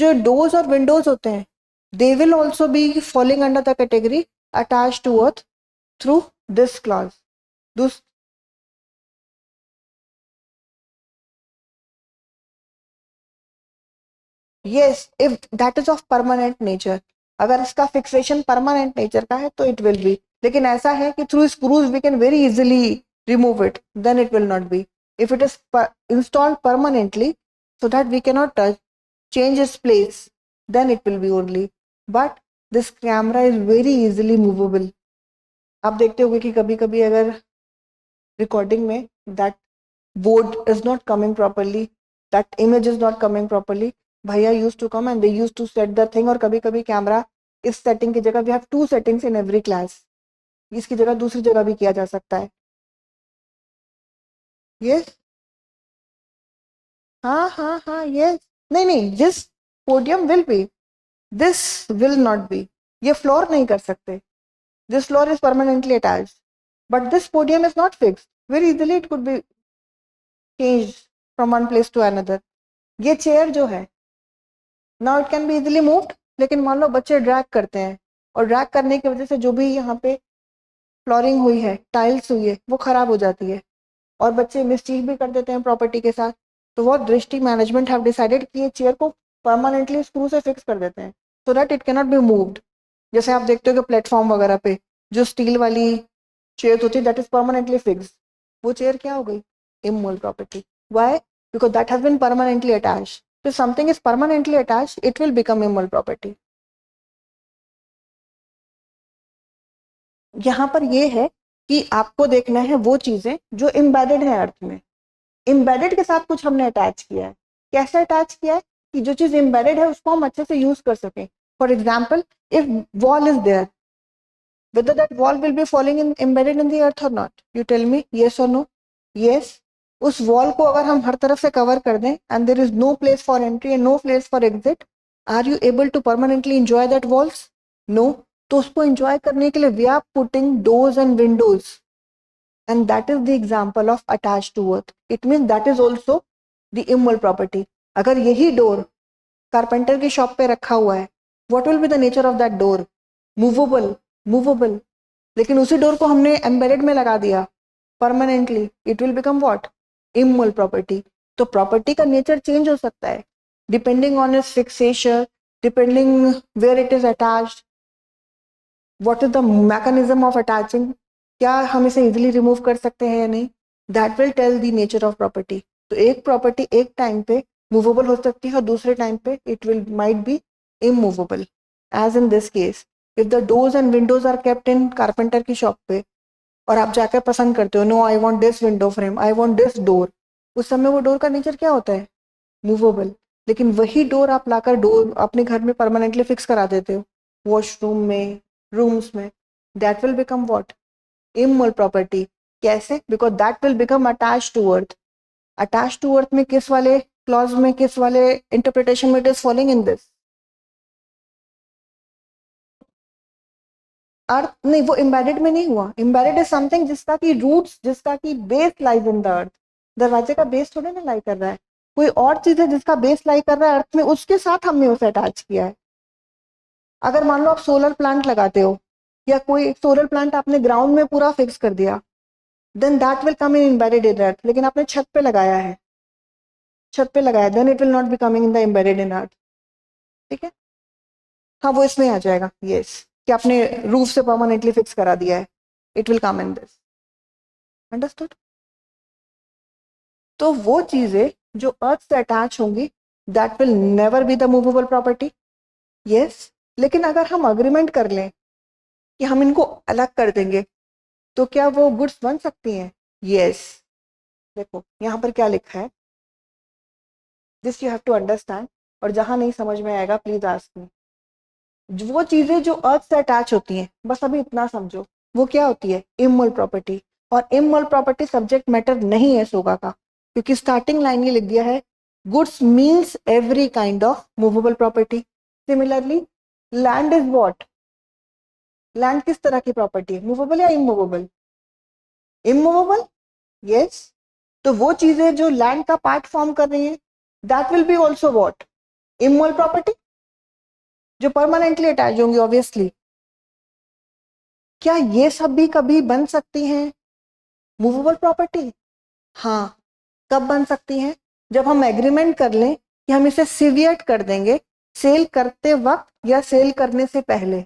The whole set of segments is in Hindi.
जो डोर्स और विंडोज होते हैं they will also be falling under the category attach to earth through this clause. Yes, if that is of permanent nature. अगर इसका फिक्सेशन परमानेंट नेचर का है तो इट विल बी. लेकिन ऐसा है कि through screws we can very easily remove it, then it will not be. If it is installed permanently so that we cannot touch, change its place, then it will be only. But this camera is very easily movable. आप देखते होंगे कि कभी कभी अगर रिकॉर्डिंग में that board is not coming properly, that image is not coming properly, भैया used to come and they used to set the thing. और कभी कभी कैमरा इस सेटिंग की जगह we have two settings in every class, इसकी जगह दूसरी जगह भी किया जा सकता है. yes हाँ हाँ हाँ yes. नहीं नहीं, this podium will be, this will not be. ये फ्लोर नहीं कर सकते. this floor is permanently attached, but this podium is not fixed. Very easily it could be changed from one place to another. ये चेयर जो है now it can be easily moved, लेकिन मान लो बच्चे ड्रैग करते हैं और ड्रैग करने की वजह से जो भी यहाँ पे फ्लोरिंग हुई है, टाइल्स हुई है, वो खराब हो जाती है और बच्चे मिसचीव भी कर देते हैं प्रॉपर्टी के साथ. तो वो दृष्टि मैनेजमेंट हैव डिसाइडेड कि ये चेयर को परमानेंटली स्क्रू से फिक्स कर देते हैं so that it can not be moved. जैसे आप देखते हो कि प्लेटफॉर्म वगैरह पे जो स्टील वाली चेयर होती है दैट इज परमानेंटली फिक्स, वो चेयर क्या हो गई? Immovable property. Why? Because that has been permanently attached. If something is permanently attached, it will become immovable property. यहाँ पर ये है कि आपको देखना है वो चीजें जो embedded है अर्थ में. embedded के साथ कुछ हमने अटैच किया है. कैसे अटैच किया है कि जो चीज embedded है उसको हम अच्छे से यूज कर सकें. For example, if wall is there, whether that wall will be falling in embedded in the earth or not, you tell me, yes or no? yes. उस वॉल को अगर हम हर तरफ से कवर कर दें and there is no place for entry and no place for exit, are you able to permanently enjoy that walls? No. तो उसको एंजॉय करने के लिए we are putting doors and windows and that is the example of attached to earth. It means that is also the immovable property. अगर यही डोर कारपेंटर की शॉप पे रखा हुआ है, what will be the nature of that door? Movable. Movable. लेकिन उसी डोर को हमने एम्बेडेड में लगा दिया permanently, it will become what? Immovable property. तो प्रॉपर्टी का नेचर चेंज हो सकता है depending on its fixation, depending where it is attached, what is the mechanism of attaching, क्या हम इसे इजीली रिमूव कर सकते हैं या नहीं, that will tell the nature of property. तो एक प्रॉपर्टी एक टाइम पे मूवेबल हो सकती है और दूसरे टाइम पे it will might be immovable. As in this case, if the doors and windows are kept in carpenter की शॉप पे और आप जाकर पसंद करते हो, no I want this window frame, I want this door, उस समय वो डोर का नेचर क्या होता है? मूवेबल. लेकिन वही डोर आप लाकर डोर अपने घर में परमानेंटली फिक्स करा देते हो, वॉशरूम में, रूम्स में, that will become what? Immovable property. कैसे? Because that will become attached to earth. Attached to earth में किस वाले क्लॉज में, किस वाले इंटरप्रिटेशन में it is following in this? Earth नहीं, वो एम्बेडेड में नहीं हुआ. एम्बेडेड इज समथिंग जिसका की रूट्स, जिसका की base lies in the earth. दरवाजे का बेस थोड़े ना लाई कर रहा है, कोई और चीज है जिसका बेस लाई कर रहा है अर्थ में, उसके साथ हमने उसे अटैच किया है. अगर मान लो आप सोलर प्लांट लगाते हो या कोई सोलर प्लांट आपने ग्राउंड में पूरा फिक्स कर दिया, then that will come in embedded in earth. लेकिन आपने छत पे लगाया है, छत पे लगाया, then it will not be coming in the embedded in earth. ठीक है, हाँ वो इसमें आ जाएगा. यस, कि आपने रूफ से परमानेंटली फिक्स करा दिया है, it will come in this. Understood? तो वो चीजें जो अर्थ से अटैच होंगी that will never be the movable property. Yes. लेकिन अगर हम अग्रीमेंट कर लें कि हम इनको अलग कर देंगे तो क्या वो गुड्स बन सकती हैं? यस. देखो यहाँ पर क्या लिखा है, this you have to understand. और जहां नहीं समझ में आएगा प्लीज आस्क मी. वो चीजें जो अर्थ से अटैच होती हैं, बस अभी इतना समझो, वो क्या होती है? Immovable property. और इमूवेबल प्रॉपर्टी सब्जेक्ट मैटर नहीं है सोगा का, क्योंकि स्टार्टिंग लाइन ये लिख दिया है, goods means every kind of movable property. Similarly land is what? Land किस तरह की प्रॉपर्टी है? मूवेबल या इमूवेबल? इमूवेबल. यस. तो वो चीजें जो लैंड का पार्ट फॉर्म कर रही है that will be also what? Immovable property जो परमानेंटली अटैच होंगी ऑब्वियसली। क्या ये सब भी कभी बन सकती हैं मूवेबल प्रॉपर्टी? हाँ, कब बन सकती हैं? जब हम एग्रीमेंट कर लें कि हम इसे सिविएट कर देंगे सेल करते वक्त या सेल करने से पहले,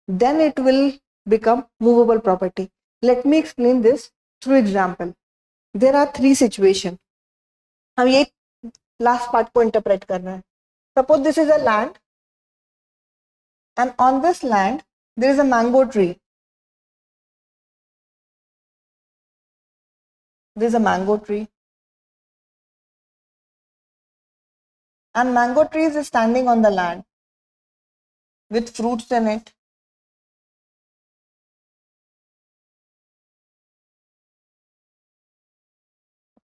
then it will become movable property. Let me explain this through example. There are three situations. हम ये लास्ट पार्ट को इंटरप्रेट कर रहे हैं. Suppose this is a land and on this land there is a mango tree. There is a mango tree and mango tree is standing on the land with fruits in it.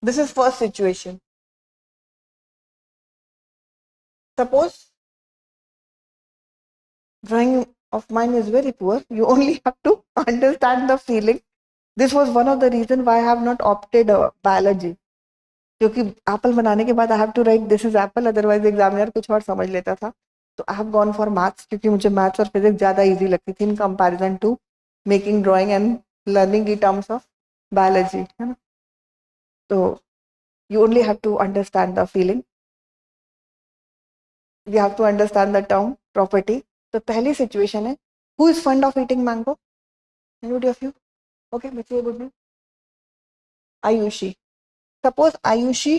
This is first situation. Suppose drawing of mine is very poor. You only have to understand the feeling. This was one of the reasons why I have not opted biology. क्योंकि एप्पल बनाने के बाद I have to write this is apple, otherwise examiner कुछ और समझ लेता था. तो I have gone for maths क्योंकि मुझे मैथ्स और फिजिक्स ज़्यादा इजी लगती थी in comparison to making drawing and learning in terms of biology, है ना. तो you only have to understand the feeling, you have to understand the term property. तो पहली सिचुएशन है, who is fond of eating mango? Anybody of you? Okay, बच्चे good news. Ayushi. Suppose Ayushi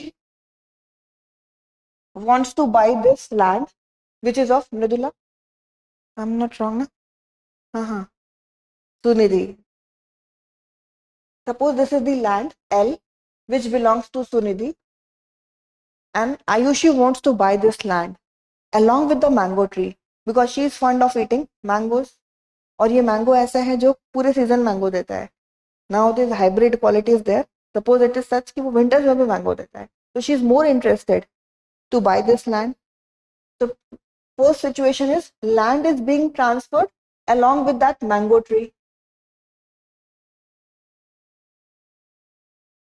wants to buy this land which is of Mridula. I'm not wrong, na? Uh-huh. Sunidhi. Suppose this is the land L which belongs to Sunidhi and Ayushi wants to buy this land along with the mango tree because she is fond of eating mangoes. और ये मैंगो ऐसा है जो पूरे सीजन मैंगो देता है. Now this hybrid quality is there. Suppose it is such कि वो विंटर्स में भी मैंगो देता है. तो she is more interested to buy this land. The first situation is land is being transferred along with that mango tree.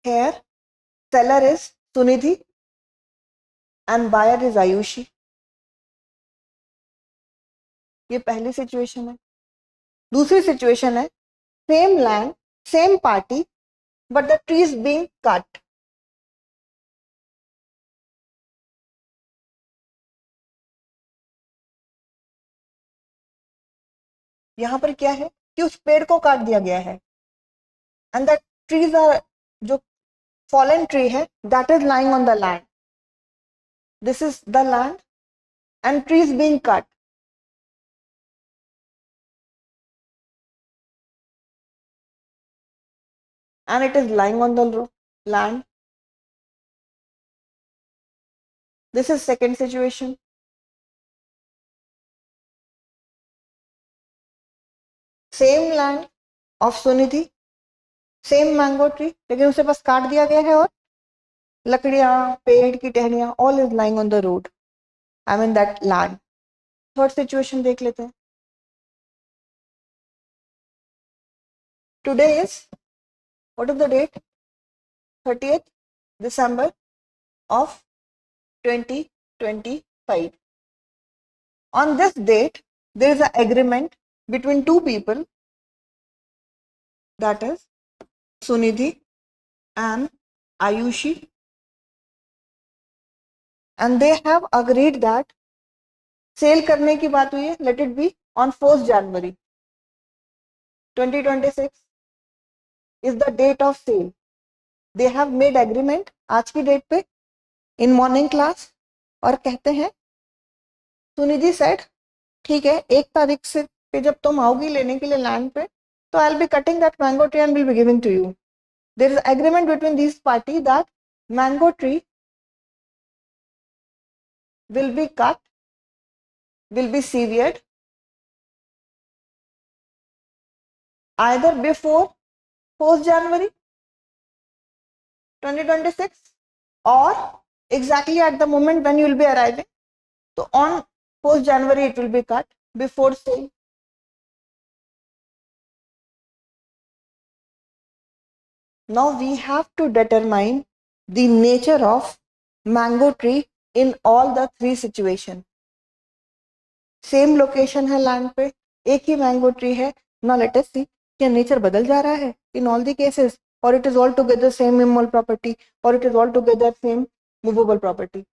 Here, seller is Sunidhi and buyer is Ayushi. ये पहली सिचुएशन है. दूसरी सिचुएशन है, same land same party but the tree is being cut. यहां पर क्या है कि उस पेड़ को काट दिया गया है एंड द ट्रीज आर, जो फॉलन ट्री है that is lying on the land. This is the land and tree is being cut. And it is lying on the land. This is second situation. Same land of Sunidhi, same mango tree, लेकिन उसे बस काट दिया गया है और लकड़ियां, पेड़ की टहनियां, all is lying on the road. I mean that land. Third situation देख लेते हैं. Today is, what is the date? 30th December of 2025. On this date, there is an agreement between two people, that is Sunidhi and Ayushi, and they have agreed that sale करने की बात हुई है. Let it be on 1st January 2026 is the date of sale. They have made agreement आज की डेट पे इन मॉर्निंग क्लास और कहते हैं, सुनिधि सेड ठीक है 1 तारीख से पे जब तुम आओगी लेने के लिए लैंड पे तो I will be cutting that mango tree and will be giving to you. There is agreement between this party that mango tree will be cut, will be severed either before 1st January 2026 or exactly at the moment when you will be arriving. So on 1st January it will be cut before sale. Now we have to determine the nature of mango tree in all the three situations. Same location है लैंड पे, एक ही मैंगो ट्री है। ना लेट अस सी क्या नेचर बदल जा रहा है इन ऑल द केसेस, और it is altogether same immovable property, और it is altogether same movable property.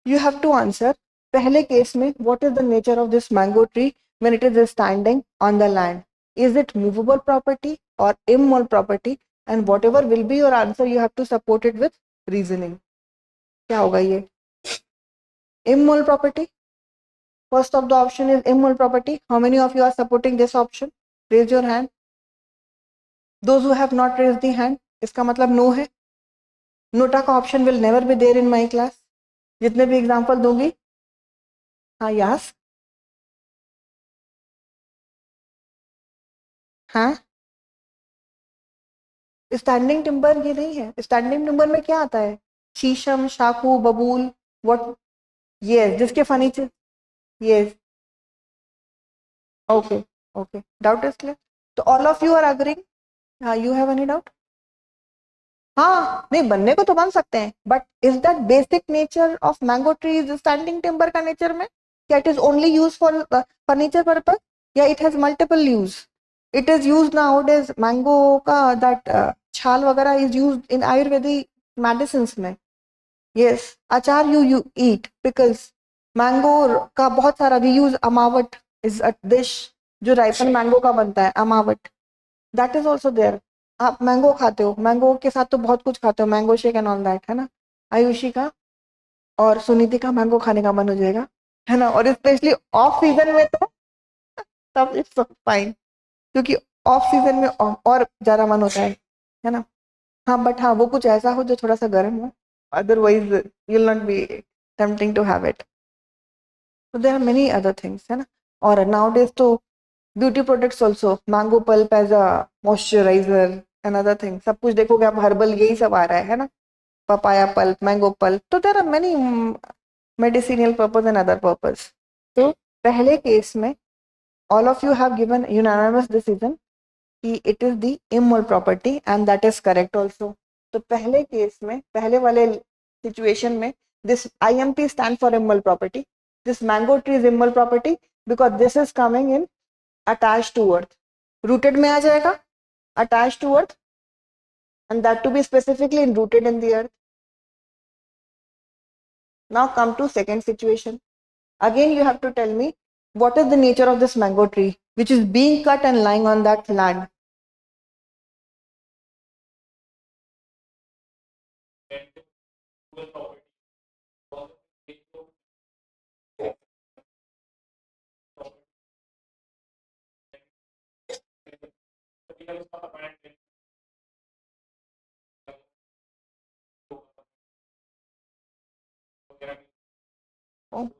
You have to answer पहले केस में what is the nature of this mango tree when it is standing on the land, is it movable property or immovable property, and whatever will be your answer you have to support it with reasoning. क्या होगा ये? Immovable property, first of the option is immole property. How many of you are supporting this option? Raise your hand. Those who have not raised the hand, इसका मतलब no है। नोटा का option will never be there in my class. जितने भी एग्जाम्पल दूंगी, हाँ यस, हाँ स्टैंडिंग टिम्बर ये नहीं है। स्टैंडिंग टिम्बर में क्या आता है? शीशम, शाकू, बबूल, व्हाट? यस, जिसके furniture, yes, okay, okay, doubt is clear. तो all of you are agreeing? हाँ, यू हैव एनी डाउट? हाँ, नहीं बनने को तो बन सकते हैं, but is that basic nature of mango tree is standing timber का नेचर में? क्या it is only use for furniture purpose, या it has multiple use? It is use nowadays, mango का दैट छाल वगैरह is use in Ayurvedic medicine में। Yes, achar you eat, pickles, mango का बहुत सारा we use. Amavat is a dish जो राइपन मैंगो का बनता है, amavat, that is also there. आप मैंगो खाते हो, मैंगो के साथ तो बहुत कुछ खाते हो, mango shake and all that, है ना? आयुषी का और सुनीति का मैंगो खाने का मन हो जाएगा, है ना? और स्पेशली ऑफ सीजन में तो तब इट्स फाइन, क्योंकि ऑफ सीजन में और ज्यादा मन होता है ना? हाँ, बट हाँ वो कुछ ऐसा हो जो थोड़ा सा गर्म हो, otherwise you'll not be tempting to have it. So there are many other things, है ना? और nowadays तो beauty products also, mango pulp as a moisturiser and other thing, सब कुछ देखोगे आप हर्बल यही सब आ रहा है ना? पपाया पल्प, मैंगो पल्प, तो there are many medicinal purpose and other purpose. तो पहले केस में all of you have given unanimous decision कि it is the immovable property and that is correct also. तो पहले केस में, पहले वाले सिचुएशन में, this IMP stand for immovable property, this mango tree is immovable property because this is coming in attached to earth, rooted में आ जाएगा, attached to earth, and that to be specifically rooted in the earth. Now come to second situation. Again you have to tell me what is the nature of this mango tree which is being cut and lying on that land. Oh,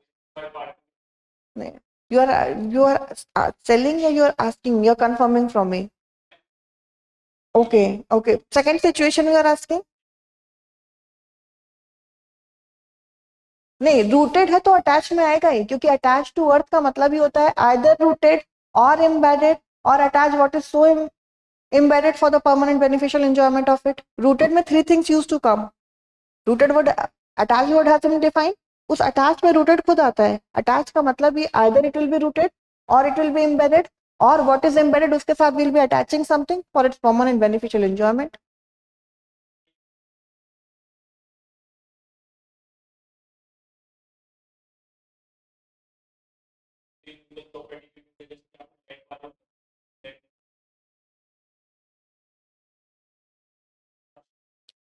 you are telling, or you are asking, you are confirming from me? Okay, okay, second situation you are asking? नहीं, रूटेड है तो अटैच में आएगा ही, क्योंकि अटैच टू अर्थ का मतलब ही होता है आइदर रूटेड और एम्बेडेड और attach what is so embedded for the permanent beneficial enjoyment of it. Rooted में three things used to come. Rooted word, attached word has been defined. उस attached में rooted खुद आता है। attached का मतलब ही either it will be rooted or it will be embedded, or what is embedded उसके साथ will be attaching something for its permanent beneficial enjoyment.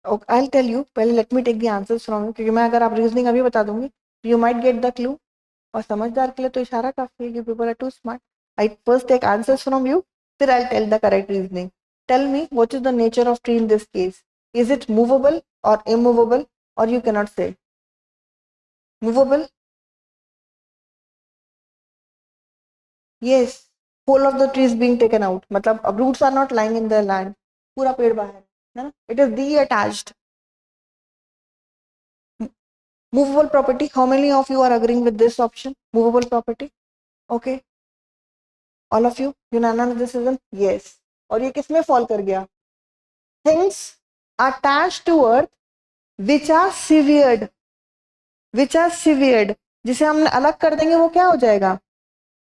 Okay, I'll tell you. पहले let me take the answers from you, क्योंकि मैं अगर आप reasoning अभी बता दूंगी you might get the clue. और समझदार के लिए तो इशारा काफी है, you people are too smart. I first take answers from you, फिर I'll tell the correct reasoning. Tell me what is the nature of tree in this case. Is it movable or immovable, or you cannot say? Movable? Yes. Whole of the tree is being taken out. मतलब अब roots are not lying in the land. पूरा पेड़ बाहर है ना? It is detached. Movable property. How many of you are agreeing with this option? Movable property. Okay. All of you? Unanimous decision? Yes. और ये किसमें fall कर गया? Things attached to earth which are severed जिसे हम अलग कर देंगे वो क्या हो जाएगा,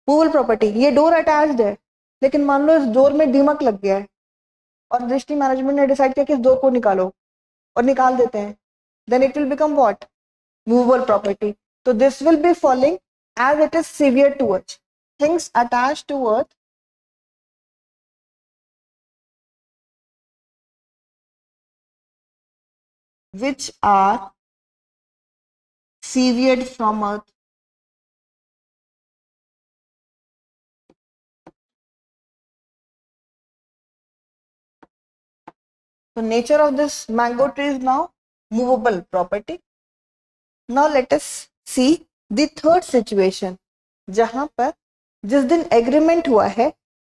मूवेबल प्रॉपर्टी। ये डोर अटैच्ड है, लेकिन मान लो इस डोर में दीमक लग गया है और दृष्टि मैनेजमेंट ने डिसाइड किया कि इस डोर को निकालो, और निकाल देते हैं, then it will become what, movable property. तो this will be following as it is severe to earth, things attached to earth which are severed from earth. So nature of this mango tree is now movable property. Now let us see the third situation, जहां पर जिस दिन एग्रीमेंट हुआ है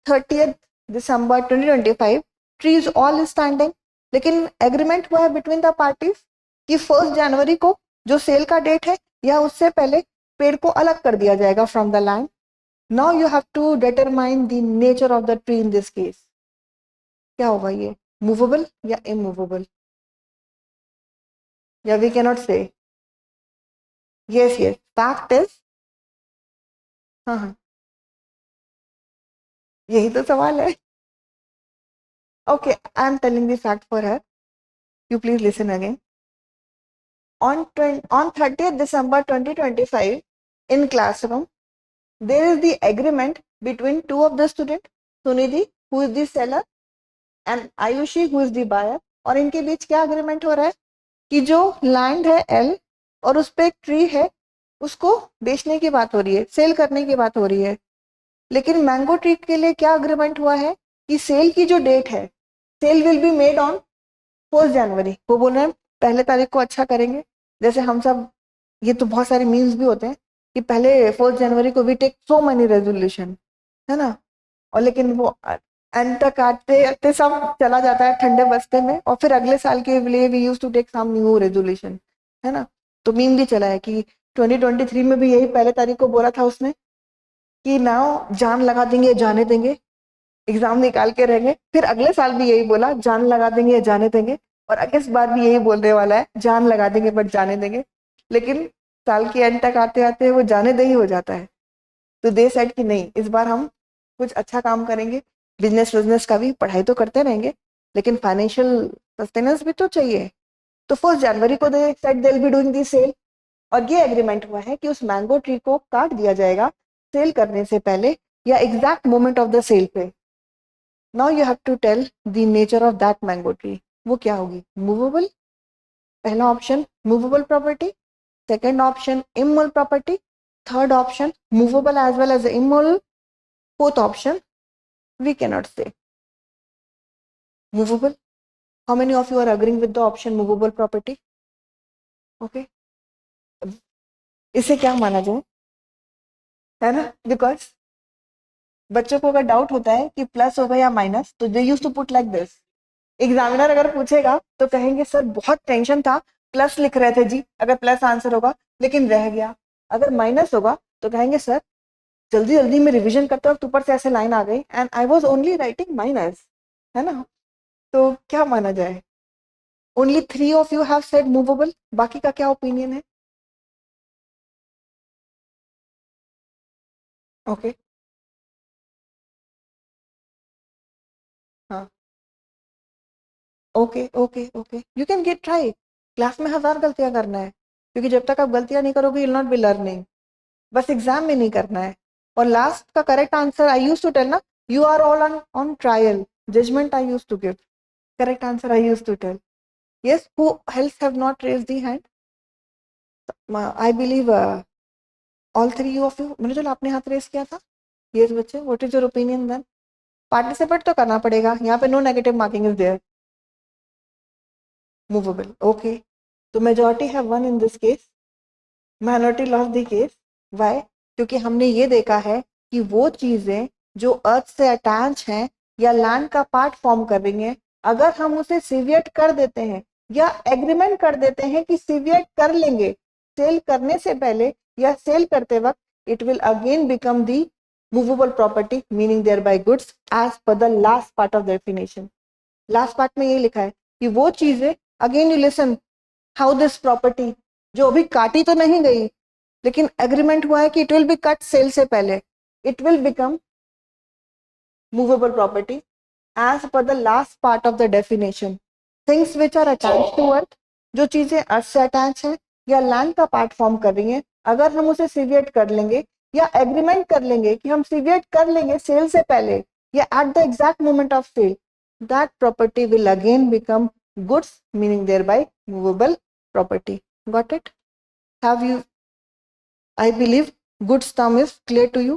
30th December 2025, tree is all standing, लेकिन एग्रीमेंट हुआ है बिटवीन द पार्टीज कि 1 जनवरी को जो सेल का डेट है या उससे पहले पेड़ को अलग कर दिया जाएगा from the land. Now you have to determine the nature of the tree in this case. क्या होगा ये, मूवेबल या इमूवेबल, या we cannot say. Yes yes, fact is, हाँ हाँ यही तो सवाल है. Okay, I am telling the fact for her. You please listen again. On 30th December 2025, in classroom, there is the agreement between two of the students, Sunidhi, who is the seller, and Ayushi, who is the buyer. और इनके बीच क्या अग्रीमेंट हो रहा है कि जो लैंड है L और उस पे एक ट्री है, उसको बेचने की बात हो रही है, सेल करने की बात हो रही है. लेकिन मैंगो ट्री के लिए क्या अग्रीमेंट हुआ है कि सेल की जो डेट है, sale will be made on 1 January. वो बोल रहे हैं 1 तारीख को अच्छा करेंगे. जैसे हम सब, ये तो बहुत सारे मीम्स भी होते हैं कि पहले 1 जनवरी को we take so many resolution, है ना, और लेकिन वो एंड तक आते आते सब चला जाता है ठंडे बस्ते में, और फिर अगले साल के लिए we use to take some new resolution, है ना. तो मीम भी चला है कि 2023 में भी यही 1 तारीख को बोला था उसने कि नाउ जान लगा देंगे जाने देंगे, एग्जाम निकाल के रहेंगे. फिर अगले साल भी यही बोला, जान लगा देंगे जाने देंगे, और इस बार भी यही बोलने वाला है, जान लगा देंगे बट जाने देंगे. लेकिन साल के एंड तक आते आते वो जाने दे ही हो जाता है. तो दे सेड कि नहीं, इस बार हम कुछ अच्छा काम करेंगे, बिजनेस का भी, पढ़ाई तो करते रहेंगे लेकिन फाइनेंशियल सस्टेनेंस भी तो चाहिए. तो 1 जनवरी को they said they will be doing the sale, और ये एग्रीमेंट हुआ है कि उस मैंगो ट्री को काट दिया जाएगा सेल करने से पहले या exact moment of the sale पे. Now you have to tell the nature of that mango tree. वो क्या होगी, मूवेबल, पहला option movable property, second option immovable property, third option movable as well as immovable, fourth option we cannot say. Movable, how many of you are agreeing with the option movable property? Okay, इसे क्या माना जाए, है ना, बिकॉज बच्चों को अगर डाउट होता है कि प्लस होगा या माइनस, तो they use to put like this. Examiner अगर पूछेगा तो कहेंगे सर बहुत टेंशन था, प्लस लिख रहे थे जी, अगर प्लस आंसर होगा लेकिन रह गया. अगर माइनस होगा तो कहेंगे सर जल्दी जल्दी में रिवीजन करते वक्त ऊपर से ऐसे लाइन आ गई and I was only writing minus, है ना. तो क्या माना जाए, only 3 of you have said movable, बाकी का क्या ओपिनियन है? ओके, हाँ, okay okay okay, you can get try. Class में 1000 गलतियां करना है, क्योंकि जब तक आप गलतियां नहीं करोगे you will not be learning. बस एग्जाम में नहीं करना है. और लास्ट का correct answer I use to tell ना, you are all on trial, judgement I use to give, correct answer I use to tell. Yes, who else have not raised the hand? I believe all 3 of you. मैंने चलो आपने हाथ रेस किया था. यस बच्चे, what is your opinion then? Participate तो करना पड़ेगा, यहाँ पे no negative marking is there. Movable, okay. तो majority have won in this case, minority loss the case. Why? क्योंकि हमने ये देखा है कि वो चीजें जो अर्थ से अटैच हैं या लैंड का पार्ट फॉर्म कर रही हैं, अगर हम उसे सिविएट कर देते हैं या एग्रीमेंट कर देते हैं कि सिविएट कर लेंगे सेल करने से पहले या सेल करते वक्त, it will again become the movable property, meaning thereby goods as per the last part of definition. Last part में ये लिखा है कि वो चीजें, again you listen how this property, जो अभी काटी तो नहीं गई, लेकिन एग्रीमेंट हुआ है कि it will be cut sale से पहले, it will become movable property as per the last part of the definition. Things which are attach to earth, जो चीजें अर्थ से अटैच है या लैंड का पार्ट फॉर्म कर रही हैं, अगर हम उसे सीविएट कर लेंगे या एग्रीमेंट कर लेंगे कि हम सीविएट कर लेंगे सेल से पहले या at the exact moment of sale, that property will again become goods, meaning thereby movable property. Got it? Have you, I believe goods term is clear to you.